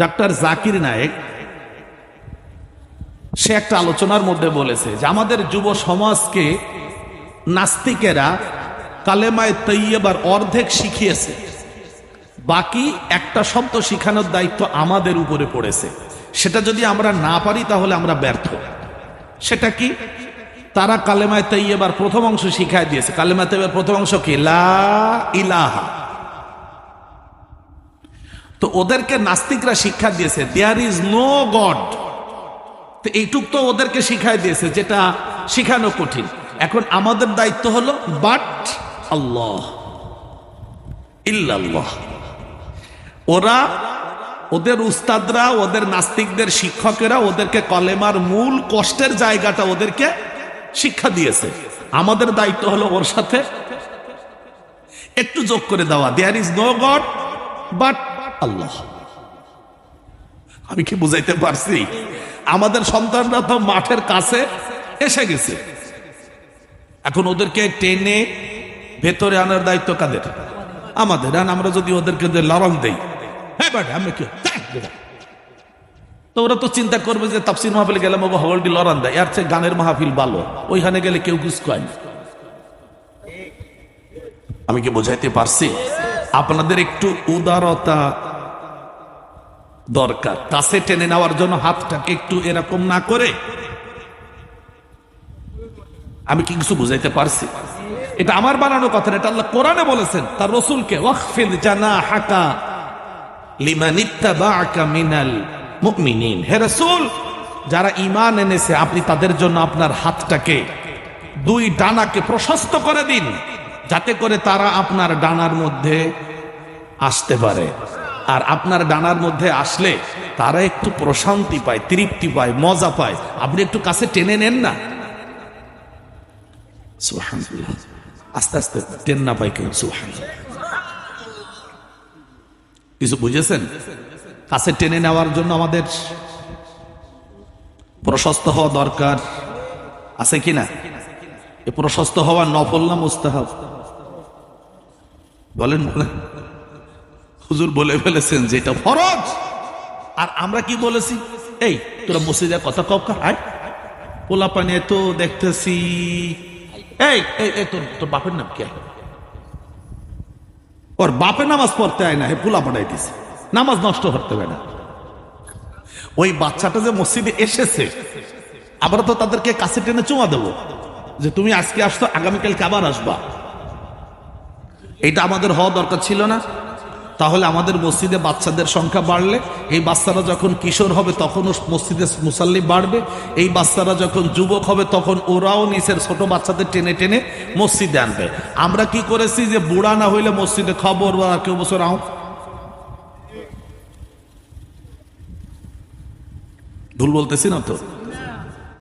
Doctor Zakir Naik সে একটা আলোচনার মধ্যে বলেছে যে আমাদের যুব সমাজকে নাস্তিকেরা কালেমায়ে তৈয়বার অর্ধেক শিখিয়েছে, বাকি একটা শব্দ শিখানোর দায়িত্ব আমাদের উপরে পড়েছে। সেটা যদি আমরা না পারি তাহলে আমরা ব্যর্থ। সেটা কি? তারা কালেমায়ে তৈয়বার প্রথম অংশ শিখায় দিয়েছে। কালেমায়ে তৈয়বার প্রথম অংশ কি? লা ইলাহা। তো ওদেরকে নাস্তিকরা শিক্ষা দিয়েছে দেয়ার ইজ নো গড। তো এইটুক তো ওদেরকে শিখায় দিয়েছে, যেটা শিখানো কঠিন। এখন আমাদের দায়িত্ব হলো বাট আল্লাহ ইল্লাল্লাহ। ওরা, ওদের উস্তাদরা, ওদের নাস্তিকদের শিক্ষকেরা ওদেরকে কলেমার মূল কষ্টের জায়গাটা ওদেরকে শিক্ষা দিয়েছে। আমাদের দায়িত্ব হলো ওর সাথে একটু যোগ করে দেওয়া, there is no god but Allah. আমি কি বুঝাইতে পারছি? আমাদের সন্তানরা তো মাঠের কাছে এসে গেছে, এখন ওদেরকে টেনে ভেতরে আনার দায়িত্ব কাদের? আমাদের। আমরা যদি ওদেরকে লড়ন দেই, হ্যাঁ বাট আমি কি, তো ওরা তো চিন্তা করবে যে তাফসীর মাহফিলে গেলাম বাবা হলটি লড়ান দেয়, এর চেয়ে গানের মাহফিল ভালো, ওইখানে গেলে কেউ কিছু কয় না। আমি কি বোঝাইতে পারছি? আপনাদের একটু উদারতা দরকার, কাছে টেনে নেওয়ার জন্য হাতটাকে একটু এরকম না করে। আমি কি কিছু বুঝাইতে পারছি? এটা আমার বানানো কথা, এটা আল্লাহ কোরআনে বলেছেন তার রাসূলকে, ওয়াখফিদ জানাহাকা লিমান ইত্তাবাআকা মিনাল মুমিনিন। হে রাসূল, যারা ঈমান এনেছে আপনি তাদের জন্য আপনার হাতটাকে, দুই ডানাকে প্রশস্ত করে দিন, যাতে করে তারা আপনার ডানার মধ্যে আসতে পারে। আর আপনার ডানার মধ্যে আসলে তারা একটু প্রশান্তি পায়, তৃপ্তি পায়, মজা পায়। আপনি একটু কাছে টেনে নেন না, সুবহানাল্লাহ। আস্তে আস্তে টেন না পাই কেউ, সুবহানাল্লাহ। কিছু বুঝেছেন? কাছে টেনে নেওয়ার জন্য আমাদের প্রশস্ত হওয়া দরকার, আছে কিনা? এ প্রশস্ত হওয়া নফল না মুস্তাহাব? বলেন বলেন। হুজুর বলে ফেলেছেন যে এটা ফরজ, আর আমরা কি বলেছি? এই তোরা মসজিদে কথা কব আয়, পোলা পানি তো দেখতেছি। এই তোর বাপের নাম কি? ওর বাপে নামাজ পড়তে আয় না, হে পোলা পাঠাইতেছে, নামাজ নষ্ট করতে হবে না। ওই বাচ্চাটা যে মসজিদে এসেছে, আমরা তো তাদেরকে কাছে টেনে চুমা দেবো যে তুমি আজকে আসতো, আগামীকালকে আবার আসবা। এটা আমাদের হওয়া দরকার ছিল না? তাহলে আমাদের মসজিদে বাচ্চাদের সংখ্যা বাড়লে, এই বাচ্চারা যখন কিশোর হবে তখন মসজিদে মুসাল্লি বাড়বে, এই বাচ্চারা যখন যুবক হবে তখন ওরাও নিচের ছোট বাচ্চাদের টেনে টেনে মসজিদে আনবে। আমরা কি করেছি যে বুড়া না হইলে মসজিদে খবর বা কেউ বছর আও, ভুল বলতেছি না তো?